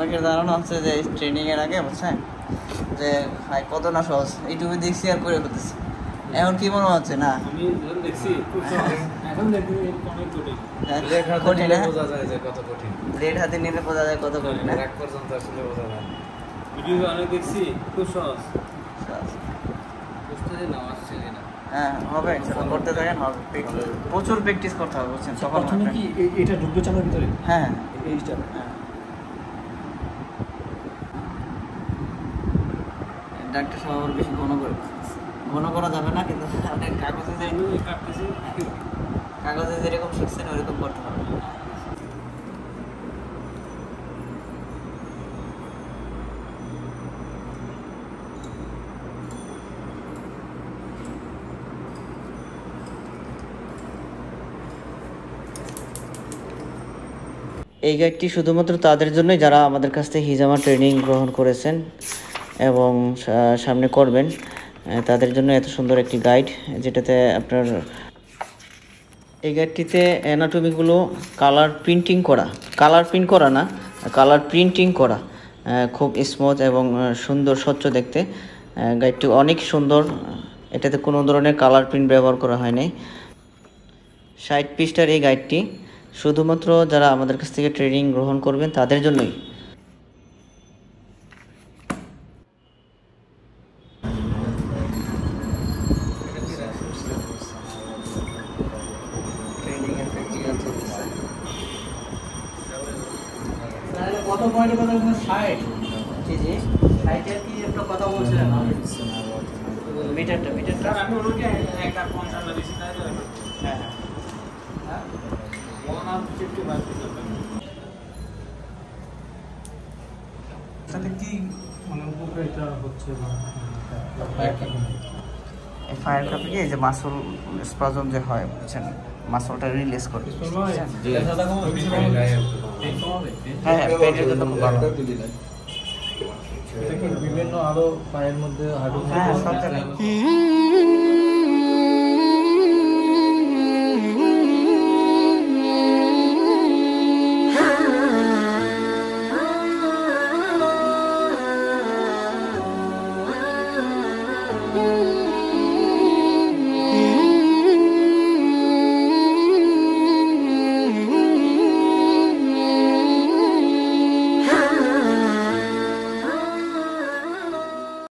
অনেকের ধারণা হচ্ছে যে ট্রেনিং এর আগে বুঝছেন যে হাই কত না সহজ ইউটিউবে দেখছি আর করে ফেলতেছি, এখন কি মনে হচ্ছে না আমি দেখছি খুব সহজ, এখন দেখি অনেক কঠিন। কঠিন না বোঝা যায় যে কত কঠিন, ব্লেড হাতে নিলে বোঝা যায় কত কঠিন না এক পর্যন্ত আসলে বোঝা যায় না। ভিডিও অনেক দেখছি খুব সহজ। বুঝতে নাও আসছে না। হ্যাঁ হবে সেটা করতে থাকেন, হবে প্রচুর প্র্যাকটিস করতে হবে বুঝছেন তখন প্রথমে কি এটা ঢুকবে চালার ভিতরে? হ্যাঁ এইটা হ্যাঁ ডাক্তার সাহেব আবার বেশি ঘন করা যাবে না, কিন্তু আপনার কাগজে যেরকম শিখছেন ওইরকম করতে হবে। এই গাইডটি শুধুমাত্র তাদের জন্যই যারা আমাদের কাছ থেকে হিজামা ট্রেনিং গ্রহণ করেছেন এবং সামনে করবেন, তাদের জন্য এত সুন্দর একটি গাইড, যেটাতে আপনার এই গাইডটিতে অ্যানাটমিগুলো কালার প্রিন্টিং করা, কালার প্রিন্ট করা না, কালার প্রিন্টিং করা, খুব স্মুথ এবং সুন্দর স্বচ্ছ দেখতে। গাইডটি অনেক সুন্দর, এটাতে কোনো ধরনের কালার প্রিন্ট ব্যবহার করা হয় নাই। 60 পৃষ্ঠার এই গাইডটি শুধুমাত্র যারা আমাদের কাছ থেকে ট্রেনিং গ্রহণ করবেন তাদের জন্যই। কত পয়েন্টের কথা বলছেন? 60? জি জি 60-এর কি একটা কথা বলছিলেন মিটারটা আমি ওনাকে একটা 50 দিছি, তাই তো? হ্যাঁ হ্যাঁ, ওনার নাম 55 দিতে হবে। তাহলে কি মানে উপকারিতা হচ্ছে বা এই ফায়ার কাপে কি এই যে মাসল স্পাজম যে হয় বুঝছেন, মাসলটা রিলিজ করে হ্যাঁ পেটের জন্য খুব ভালো। বিভিন্ন আরো পায়ের মধ্যে হাঁটু হ্যাঁ সব জায়গায়